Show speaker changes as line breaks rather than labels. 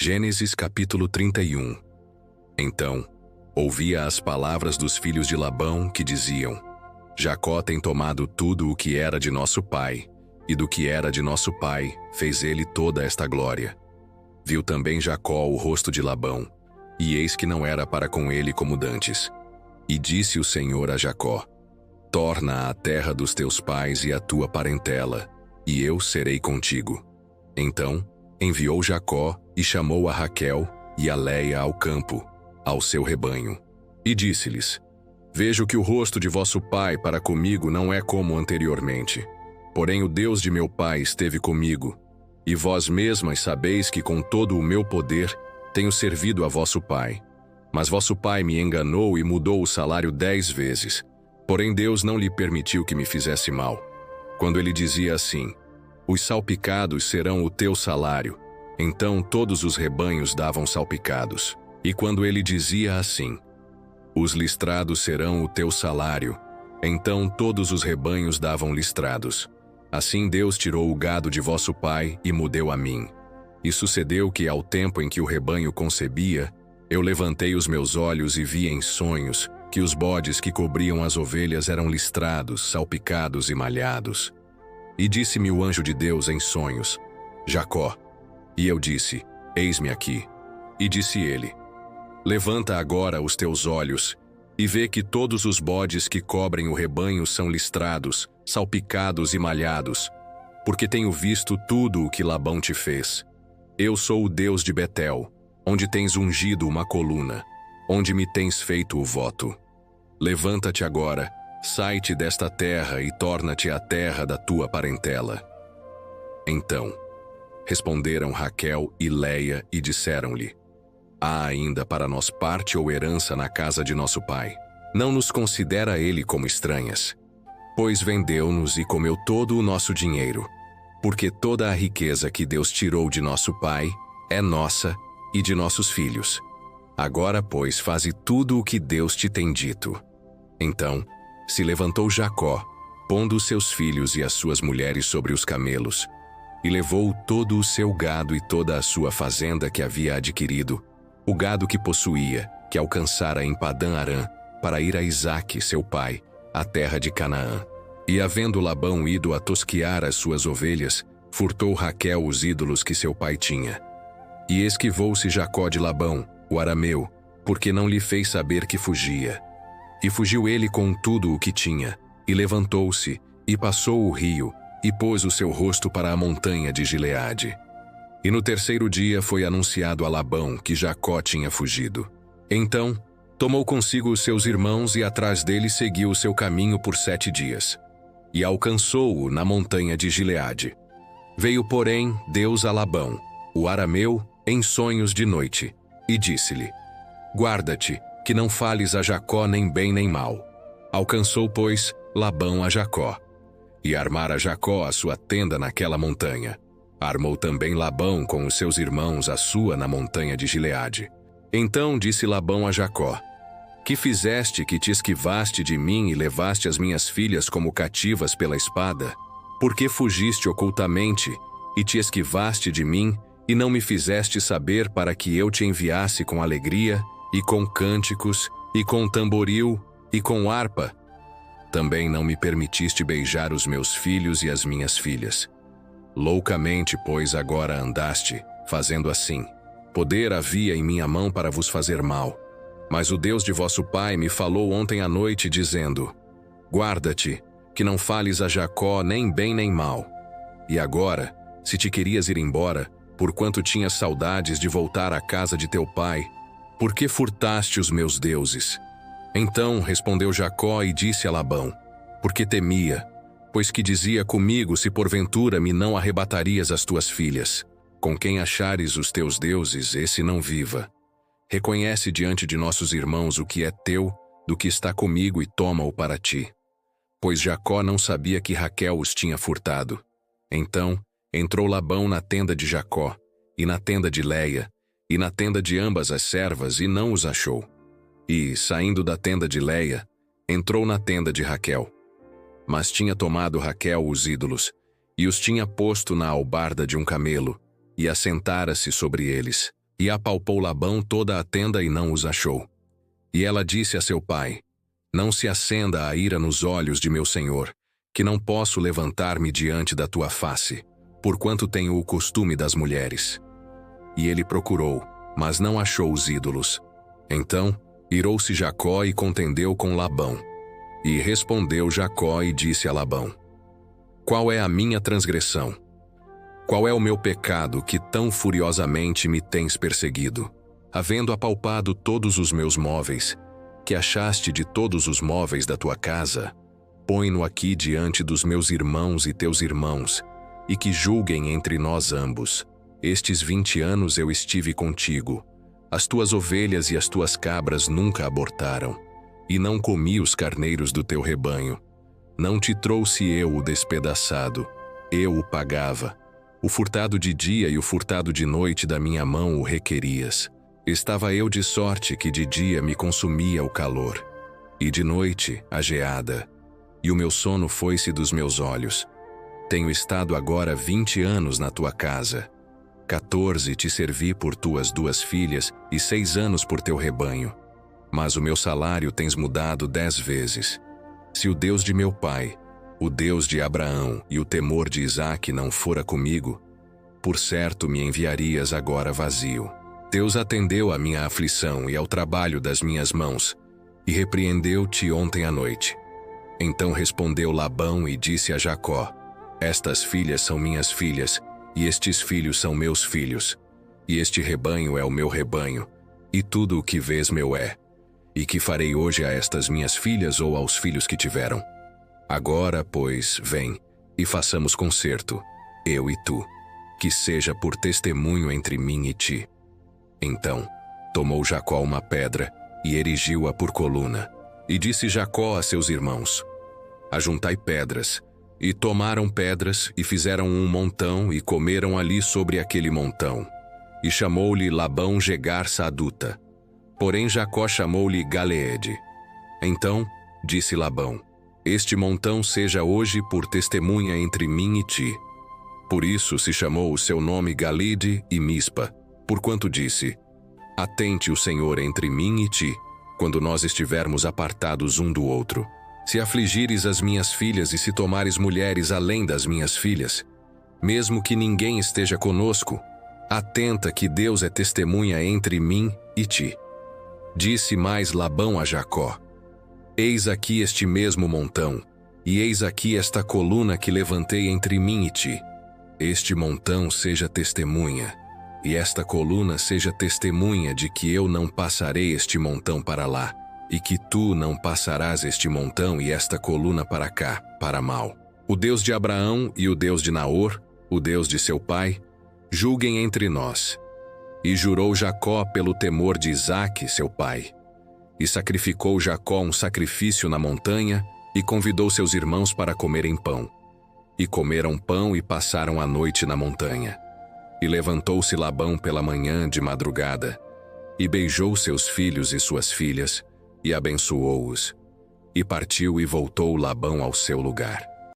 Gênesis capítulo 31. Então, ouvia as palavras dos filhos de Labão que diziam: Jacó tem tomado tudo o que era de nosso pai, e do que era de nosso pai fez ele toda esta glória. Viu também Jacó o rosto de Labão, e eis que não era para com ele como dantes. E disse o Senhor a Jacó: Torna à terra dos teus pais e à tua parentela, e eu serei contigo. Então, enviou Jacó e chamou a Raquel e a Leia ao campo, ao seu rebanho. E disse-lhes: Vejo que o rosto de vosso pai para comigo não é como anteriormente. Porém o Deus de meu pai esteve comigo, e vós mesmas sabeis que com todo o meu poder tenho servido a vosso pai. Mas vosso pai me enganou e mudou o salário 10 vezes. Porém Deus não lhe permitiu que me fizesse mal. Quando ele dizia assim: Os salpicados serão o teu salário, então todos os rebanhos davam salpicados. E quando ele dizia assim: Os listrados serão o teu salário, então todos os rebanhos davam listrados. Assim Deus tirou o gado de vosso pai e me deu a mim. E sucedeu que ao tempo em que o rebanho concebia, eu levantei os meus olhos e vi em sonhos que os bodes que cobriam as ovelhas eram listrados, salpicados e malhados. E disse-me o anjo de Deus em sonhos: Jacó. E eu disse: Eis-me aqui. E disse ele: Levanta agora os teus olhos e vê que todos os bodes que cobrem o rebanho são listrados, salpicados e malhados, porque tenho visto tudo o que Labão te fez. Eu sou o Deus de Betel, onde tens ungido uma coluna, onde me tens feito o voto. Levanta-te agora, sai-te desta terra e torna-te à terra da tua parentela. Então, responderam Raquel e Leia e disseram-lhe: Há ainda para nós parte ou herança na casa de nosso pai. Não nos considera ele como estranhas. Pois vendeu-nos e comeu todo o nosso dinheiro. Porque toda a riqueza que Deus tirou de nosso pai é nossa e de nossos filhos. Agora, pois, faze tudo o que Deus te tem dito. Então, se levantou Jacó, pondo os seus filhos e as suas mulheres sobre os camelos, e levou todo o seu gado e toda a sua fazenda que havia adquirido, o gado que possuía, que alcançara em Padã-Arã, para ir a Isaque, seu pai, à terra de Canaã. E havendo Labão ido a tosquiar as suas ovelhas, furtou Raquel os ídolos que seu pai tinha. E esquivou-se Jacó de Labão, o arameu, porque não lhe fez saber que fugia. E fugiu ele com tudo o que tinha, e levantou-se, e passou o rio, e pôs o seu rosto para a montanha de Gileade. E no terceiro dia foi anunciado a Labão que Jacó tinha fugido. Então, tomou consigo os seus irmãos e atrás dele seguiu o seu caminho por 7 dias. E alcançou-o na montanha de Gileade. Veio, porém, Deus a Labão, o arameu, em sonhos de noite, e disse-lhe: Guarda-te, que não fales a Jacó nem bem nem mal. Alcançou, pois, Labão a Jacó. E armara Jacó a sua tenda naquela montanha. Armou também Labão com os seus irmãos a sua na montanha de Gileade. Então disse Labão a Jacó: Que fizeste que te esquivaste de mim e levaste as minhas filhas como cativas pela espada? Por que fugiste ocultamente e te esquivaste de mim e não me fizeste saber para que eu te enviasse com alegria e com cânticos e com tamboril e com harpa? Também não me permitiste beijar os meus filhos e as minhas filhas. Loucamente, pois, agora andaste, fazendo assim. Poder havia em minha mão para vos fazer mal. Mas o Deus de vosso pai me falou ontem à noite, dizendo: Guarda-te, que não fales a Jacó nem bem nem mal. E agora, se te querias ir embora, porquanto tinhas saudades de voltar à casa de teu pai, por que furtaste os meus deuses? Então respondeu Jacó e disse a Labão: Porque temia, pois que dizia comigo se porventura me não arrebatarias as tuas filhas. Com quem achares os teus deuses, esse não viva. Reconhece diante de nossos irmãos o que é teu, do que está comigo, e toma-o para ti. Pois Jacó não sabia que Raquel os tinha furtado. Então entrou Labão na tenda de Jacó, e na tenda de Leia, e na tenda de ambas as servas, e não os achou. E, saindo da tenda de Leia, entrou na tenda de Raquel. Mas tinha tomado Raquel os ídolos, e os tinha posto na albarda de um camelo, e assentara-se sobre eles. E apalpou Labão toda a tenda e não os achou. E ela disse a seu pai: Não se acenda a ira nos olhos de meu senhor, que não posso levantar-me diante da tua face, porquanto tenho o costume das mulheres. E ele procurou, mas não achou os ídolos. Então irou-se Jacó e contendeu com Labão. E respondeu Jacó e disse a Labão: Qual é a minha transgressão? Qual é o meu pecado que tão furiosamente me tens perseguido? Havendo apalpado todos os meus móveis, que achaste de todos os móveis da tua casa, põe-no aqui diante dos meus irmãos e teus irmãos, e que julguem entre nós ambos. Estes 20 anos eu estive contigo. As tuas ovelhas e as tuas cabras nunca abortaram, e não comi os carneiros do teu rebanho. Não te trouxe eu o despedaçado, eu o pagava. O furtado de dia e o furtado de noite da minha mão o requerias. Estava eu de sorte que de dia me consumia o calor, e de noite a geada, e o meu sono foi-se dos meus olhos. Tenho estado agora 20 anos na tua casa. 14 te servi por tuas 2 filhas e 6 anos por teu rebanho. Mas o meu salário tens mudado 10 vezes. Se o Deus de meu pai, o Deus de Abraão e o temor de Isaque não fora comigo, por certo me enviarias agora vazio. Deus atendeu à minha aflição e ao trabalho das minhas mãos, e repreendeu-te ontem à noite. Então respondeu Labão e disse a Jacó: Estas filhas são minhas filhas, e estes filhos são meus filhos, e este rebanho é o meu rebanho, e tudo o que vês meu é. E que farei hoje a estas minhas filhas ou aos filhos que tiveram? Agora, pois, vem, e façamos concerto, eu e tu, que seja por testemunho entre mim e ti. Então tomou Jacó uma pedra e erigiu-a por coluna, e disse Jacó a seus irmãos: Ajuntai pedras. E tomaram pedras e fizeram um montão e comeram ali sobre aquele montão. E chamou-lhe Labão Jegar-Saaduta. Porém Jacó chamou-lhe Galeede. Então disse Labão: Este montão seja hoje por testemunha entre mim e ti. Por isso se chamou o seu nome Galede e Mispa, porquanto disse: Atente o Senhor entre mim e ti, quando nós estivermos apartados um do outro. Se afligires as minhas filhas e se tomares mulheres além das minhas filhas, mesmo que ninguém esteja conosco, atenta que Deus é testemunha entre mim e ti. Disse mais Labão a Jacó: Eis aqui este mesmo montão, e eis aqui esta coluna que levantei entre mim e ti. Este montão seja testemunha, e esta coluna seja testemunha de que eu não passarei este montão para lá, e que tu não passarás este montão e esta coluna para cá, para mal. O Deus de Abraão e o Deus de Naor, o Deus de seu pai, julguem entre nós. E jurou Jacó pelo temor de Isaque, seu pai. E sacrificou Jacó um sacrifício na montanha, e convidou seus irmãos para comerem pão. E comeram pão e passaram a noite na montanha. E levantou-se Labão pela manhã de madrugada, e beijou seus filhos e suas filhas, e abençoou-os. E partiu e voltou Labão ao seu lugar.